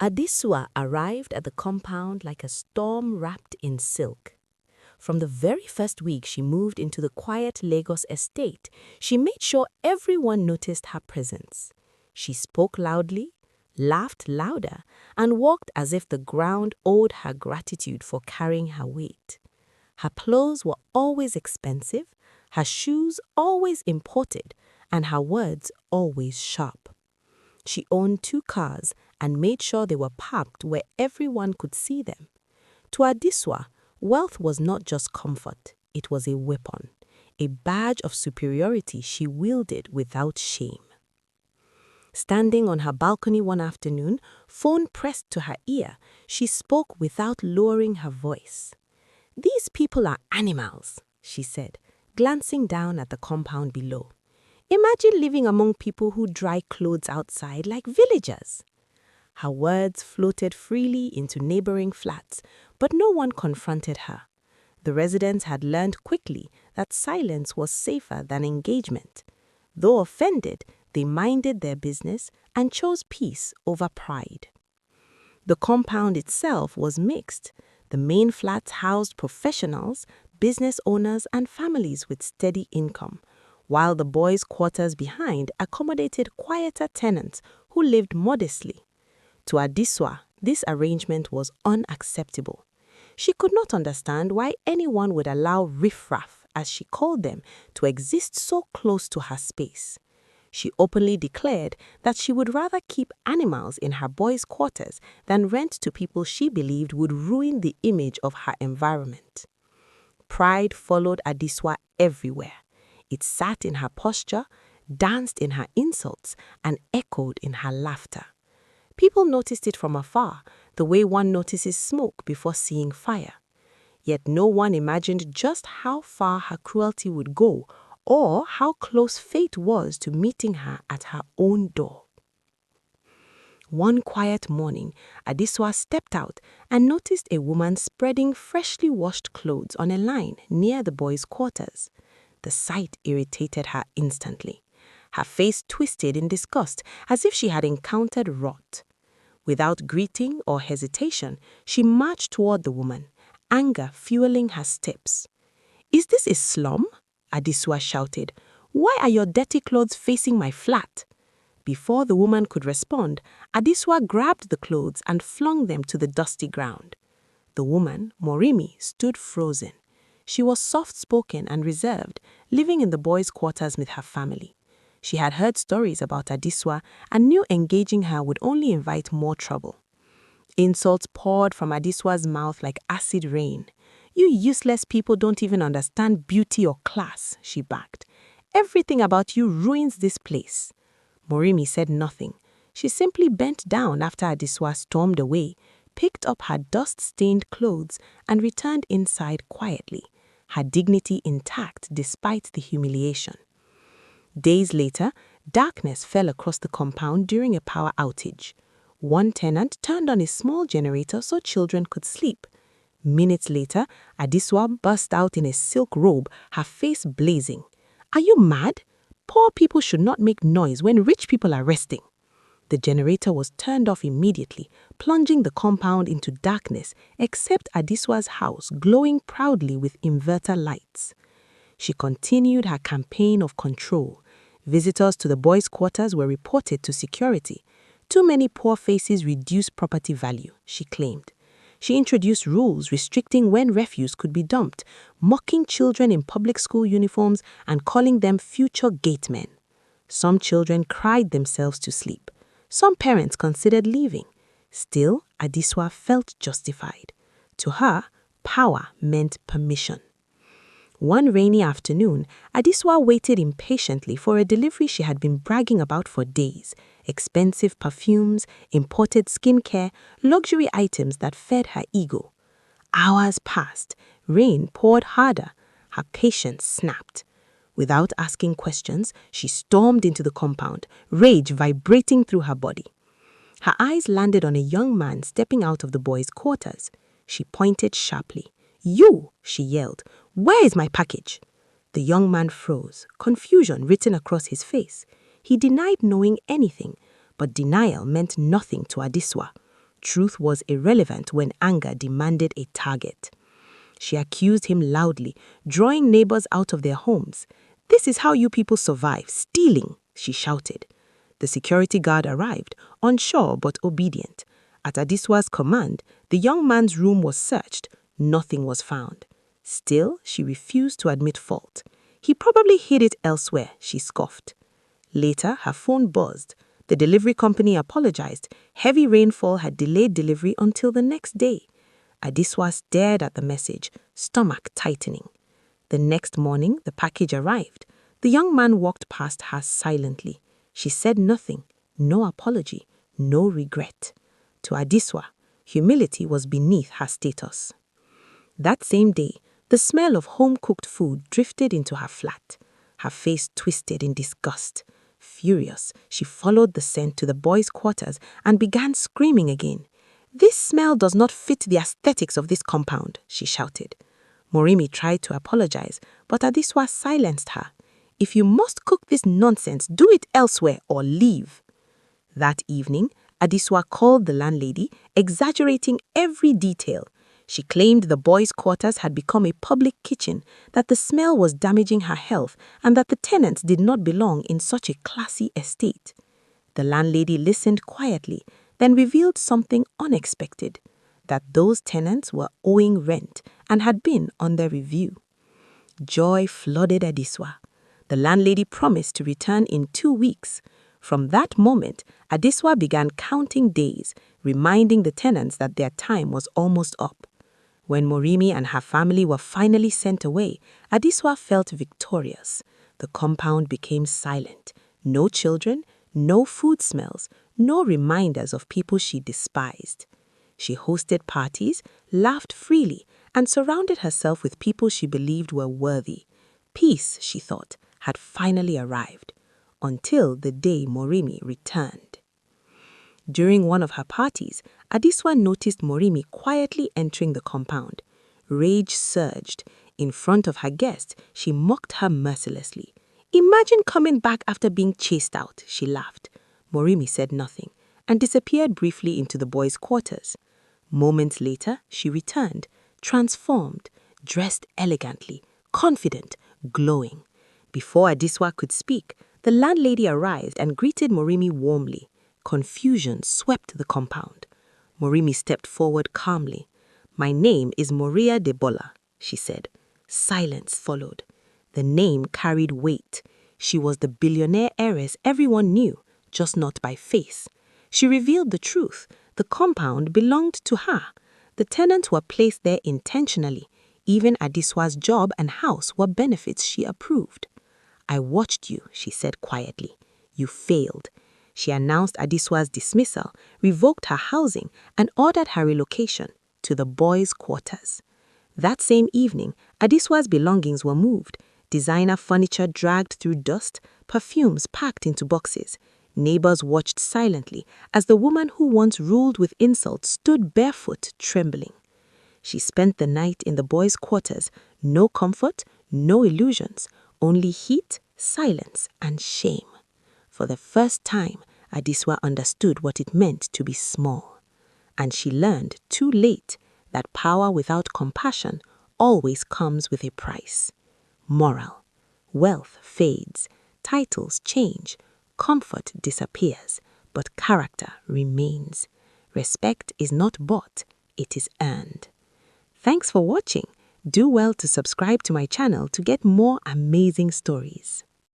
Adisua arrived at the compound like a storm wrapped in silk. From the very first week she moved into the quiet Lagos estate, she made sure everyone noticed her presence. She spoke loudly, laughed louder, and walked as if the ground owed her gratitude for carrying her weight. Her clothes were always expensive, her shoes always imported, and her words always sharp. She owned 2 cars and made sure they were parked where everyone could see them. To Adisua, wealth was not just comfort, it was a weapon, a badge of superiority she wielded without shame. Standing on her balcony one afternoon, phone pressed to her ear, she spoke without lowering her voice. "These people are animals," she said, glancing down at the compound below. "Imagine living among people who dry clothes outside like villagers." Her words floated freely into neighboring flats, but no one confronted her. The residents had learned quickly that silence was safer than engagement. Though offended, they minded their business and chose peace over pride. The compound itself was mixed. The main flats housed professionals, business owners, and families with steady income, while the boys' quarters behind accommodated quieter tenants who lived modestly. To Adisua, this arrangement was unacceptable. She could not understand why anyone would allow riffraff, as she called them, to exist so close to her space. She openly declared that she would rather keep animals in her boys' quarters than rent to people she believed would ruin the image of her environment. Pride followed Adisua everywhere. It sat in her posture, danced in her insults, and echoed in her laughter. People noticed it from afar, the way one notices smoke before seeing fire. Yet no one imagined just how far her cruelty would go, or how close fate was to meeting her at her own door. One quiet morning, Adisua stepped out and noticed a woman spreading freshly washed clothes on a line near the boys' quarters. The sight irritated her instantly. Her face twisted in disgust, as if she had encountered rot. Without greeting or hesitation, she marched toward the woman, anger fueling her steps. "Is this a slum?" Adisua shouted. "Why are your dirty clothes facing my flat?" Before the woman could respond, Adisua grabbed the clothes and flung them to the dusty ground. The woman, Morimi, stood frozen. She was soft-spoken and reserved, living in the boys' quarters with her family. She had heard stories about Adisua and knew engaging her would only invite more trouble. Insults poured from Adisua's mouth like acid rain. "You useless people don't even understand beauty or class," she barked. "Everything about you ruins this place." Morimi said nothing. She simply bent down after Adisua stormed away, picked up her dust-stained clothes, and returned inside quietly, her dignity intact despite the humiliation. Days later, darkness fell across the compound during a power outage. One tenant turned on a small generator so children could sleep. Minutes later, Adisua burst out in a silk robe, her face blazing. "Are you mad? Poor people should not make noise when rich people are resting." The generator was turned off immediately, plunging the compound into darkness, except Adisua's house glowing proudly with inverter lights. She continued her campaign of control. Visitors to the boys' quarters were reported to security. Too many poor faces reduced property value, she claimed. She introduced rules restricting when refuse could be dumped, mocking children in public school uniforms and calling them future gatemen. Some children cried themselves to sleep. Some parents considered leaving. Still, Adisua felt justified. To her, power meant permission. One rainy afternoon, Adisua waited impatiently for a delivery she had been bragging about for days. Expensive perfumes, imported skincare, luxury items that fed her ego. Hours passed. Rain poured harder. Her patience snapped. Without asking questions, she stormed into the compound, rage vibrating through her body. Her eyes landed on a young man stepping out of the boys' quarters. She pointed sharply. "You!" she yelled. "Where is my package?" The young man froze, confusion written across his face. He denied knowing anything, but denial meant nothing to Adisua. truth was irrelevant when anger demanded a target. She accused him loudly, drawing neighbors out of their homes. "This is how you people survive, stealing," she shouted. The security guard arrived, unsure but obedient. At Adisua's command, the young man's room was searched. Nothing was found. Still, she refused to admit fault. "He probably hid it elsewhere," she scoffed. Later, her phone buzzed. The delivery company apologized. Heavy rainfall had delayed delivery until the next day. Adisua stared at the message, stomach tightening. The next morning, the package arrived. The young man walked past her silently. She said nothing, no apology, no regret. To Adisua, humility was beneath her status. That same day, the smell of home-cooked food drifted into her flat. Her face twisted in disgust. Furious, she followed the scent to the boys' quarters and began screaming again. "This smell does not fit the aesthetics of this compound," she shouted. Morimi tried to apologize, but Adisua silenced her. "If you must cook this nonsense, do it elsewhere or leave." That evening, Adisua called the landlady, exaggerating every detail. She claimed the boys' quarters had become a public kitchen, that the smell was damaging her health, and that the tenants did not belong in such a classy estate. The landlady listened quietly, then revealed something unexpected, that those tenants were owing rent and had been under review. Joy flooded Adisua. The landlady promised to return in 2 weeks. From that moment, Adisua began counting days, reminding the tenants that their time was almost up. When Morimi and her family were finally sent away, Adisua felt victorious. The compound became silent. No children, no food smells, no reminders of people she despised. She hosted parties, laughed freely, and surrounded herself with people she believed were worthy. Peace, she thought, had finally arrived, until the day Morimi returned. During one of her parties, Adisua noticed Morimi quietly entering the compound. Rage surged. In front of her guests, she mocked her mercilessly. "Imagine coming back after being chased out," she laughed. Morimi said nothing and disappeared briefly into the boys' quarters. Moments later, she returned, transformed, dressed elegantly, confident, glowing. Before Adisua could speak, the landlady arrived and greeted Morimi warmly. Confusion swept the compound. Morimi stepped forward calmly. "My name is Moria Debola," she said. Silence followed. The name carried weight. She was the billionaire heiress everyone knew, just not by face. She revealed the truth. The compound belonged to her. The tenants were placed there intentionally. Even Adisua's job and house were benefits she approved. "I watched you," she said quietly. "You failed." She announced Adisua's dismissal, revoked her housing, and ordered her relocation to the boys' quarters. That same evening, Adisua's belongings were moved. Designer furniture dragged through dust, perfumes packed into boxes. Neighbors watched silently as the woman who once ruled with insults stood barefoot, trembling. She spent the night in the boys' quarters. No comfort, no illusions, only heat, silence, and shame. For the first time, Adisua understood what it meant to be small. And she learned too late that power without compassion always comes with a price. Moral: wealth fades, titles change, comfort disappears, but character remains. Respect is not bought, it is earned. Thanks for watching. Do well to subscribe to my channel to get more amazing stories.